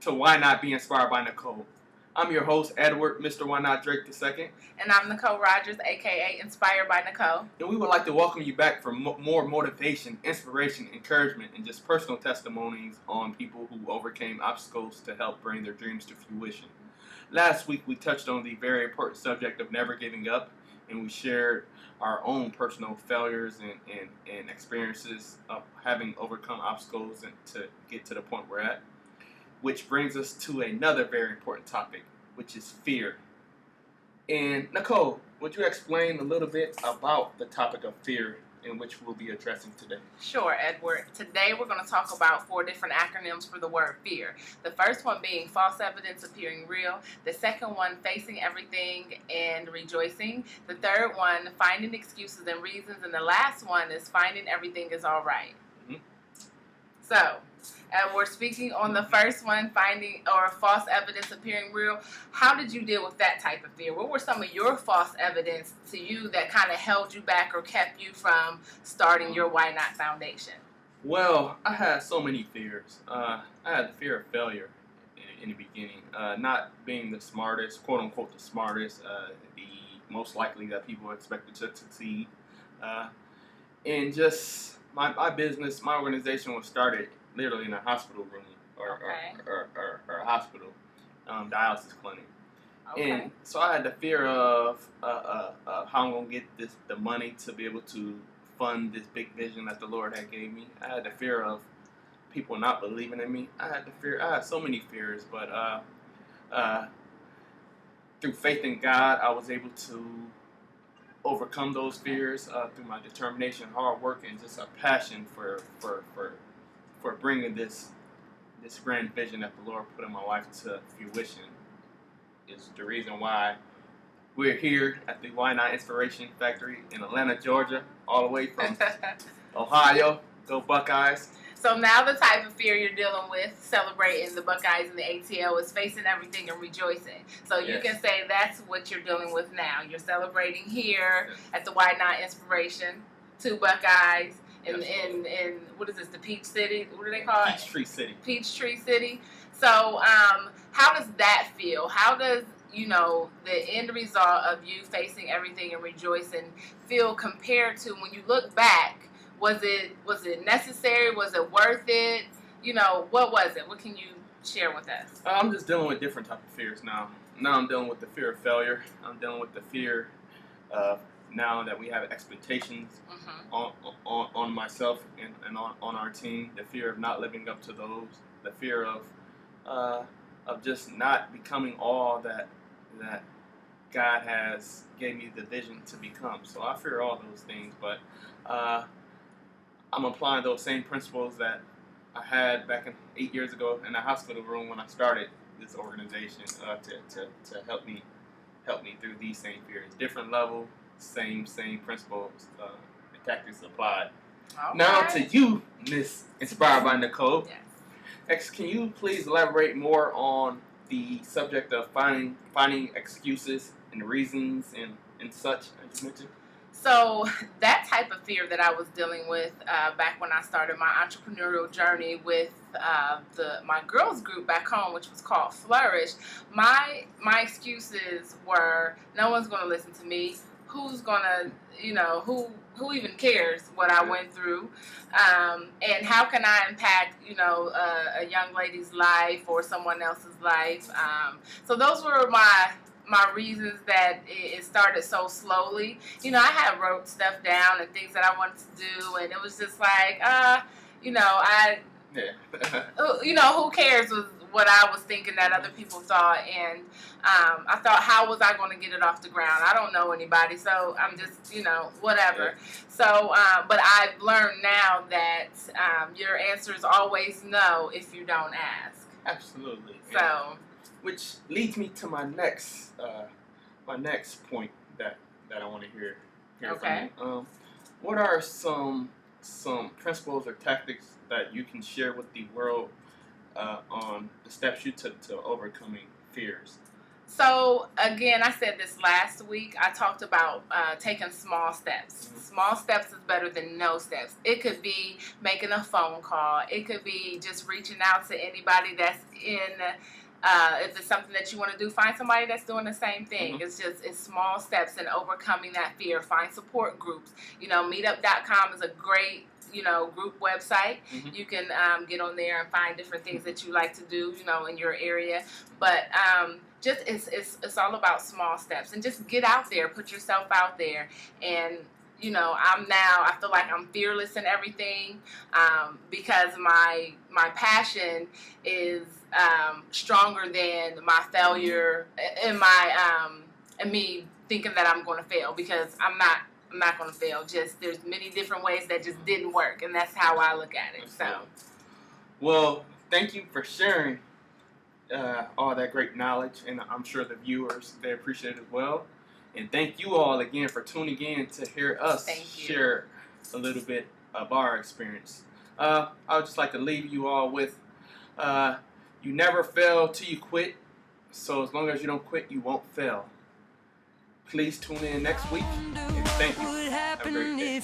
to Why Not Be Inspired by Nicole. I'm your host, Edward, Mr. Why Not Drake II. And I'm Nicole Rogers, aka Inspired by Nicole. And we would like to welcome you back for more motivation, inspiration, encouragement, and just personal testimonies on people who overcame obstacles to help bring their dreams to fruition. Last week, we touched on the very important subject of never giving up, and we shared our own personal failures and experiences of having overcome obstacles and to get to the point we're at. Which brings us to another very important topic, which is fear. And Nicole, would you explain a little bit about the topic of fear in which we'll be addressing today? Sure, Edward. Today we're going to talk about 4 different acronyms for the word fear. The first one being false evidence appearing real. The second one, facing everything and rejoicing. The third one, finding excuses and reasons. And the last one is finding everything is all right. Mm-hmm. So, we're speaking on the first one, finding or false evidence appearing real. How did you deal with that type of fear? What were some of your false evidence to you that kind of held you back or kept you from starting your Why Not Foundation? Well, I had so many fears. I had the fear of failure in the beginning. Not being the smartest, quote unquote the smartest, the most likely that people expected to succeed. And just my business, my organization was started literally in a hospital room or a hospital dialysis clinic. Okay. And so I had the fear of how I'm going to get the money to be able to fund this big vision that the Lord had gave me. I had the fear of people not believing in me. I had so many fears, but through faith in God, I was able to overcome those fears through my determination, hard work, and just a passion for bringing this grand vision that the Lord put in my life to fruition. Is the reason why we're here at the YNOTT Inspiration Factory in Atlanta, Georgia, all the way from Ohio. Go Buckeyes. So now the type of fear you're dealing with, celebrating the Buckeyes and the ATL, is facing everything and rejoicing. So you can say that's what you're dealing with now. You're celebrating here at the YNOTT Inspiration, 2 Buckeyes. In what is this, the Peach City? What do they call it? Peachtree City. Peachtree City. So how does that feel? How does, the end result of you facing everything and rejoicing feel compared to when you look back? Was it necessary? Was it worth it? What was it? What can you share with us? I'm just dealing with different type of fears now. Now I'm dealing with the fear of failure. I'm dealing with the fear of now that we have expectations on myself and on our team, the fear of not living up to those, the fear of just not becoming all that God has gave me the vision to become. So I fear all those things, but I'm applying those same principles that I had back 8 years ago in the hospital room when I started this organization to help me through these same fears, different level. Same principles and tactics applied. Okay. Now to you, Miss Inspired by Nicole. Yes. Can you please elaborate more on the subject of finding excuses and reasons and such, as you mentioned? So that type of fear that I was dealing with back when I started my entrepreneurial journey with my girls group back home, which was called Flourish, my excuses were, no one's going to listen to me. Who's gonna, who even cares what I went through? And how can I impact, a young lady's life or someone else's life? So those were my reasons that it started so slowly. I had wrote stuff down and things that I wanted to do, and it was just like, who cares was what I was thinking that other people thought, and I thought, how was I going to get it off the ground? I don't know anybody, so I'm just, whatever. Yeah. So, but I've learned now that your answer is always no if you don't ask. Absolutely. So, yeah. Which leads me to my next point that I want to hear from you. What are some principles or tactics that you can share with the world on the steps you took to overcoming fears? So again, I said this last week. I talked about taking small steps. Small steps is better than no steps. It could be making a phone call. It could be just reaching out to anybody that's in. If it's something that you want to do, find somebody that's doing the same thing. It's small steps and overcoming that fear. Find support groups. Meetup.com is a great group website. You can get on there and find different things that you like to do, in your area. But it's all about small steps, and just get out there, put yourself out there. And I feel like I'm fearless in everything, because my passion is stronger than my failure and and me thinking that I'm going to fail, because I'm not going to fail. Just there's many different ways that just didn't work, and that's how I look at it. So, well, thank you for sharing all that great knowledge, and I'm sure the viewers, they appreciate it as well. And thank you all again for tuning in to hear us share a little bit of our experience. I would just like to leave you all with, you never fail till you quit, so as long as you don't quit, you won't fail. Please tune in next week, and thank you. Have a great day.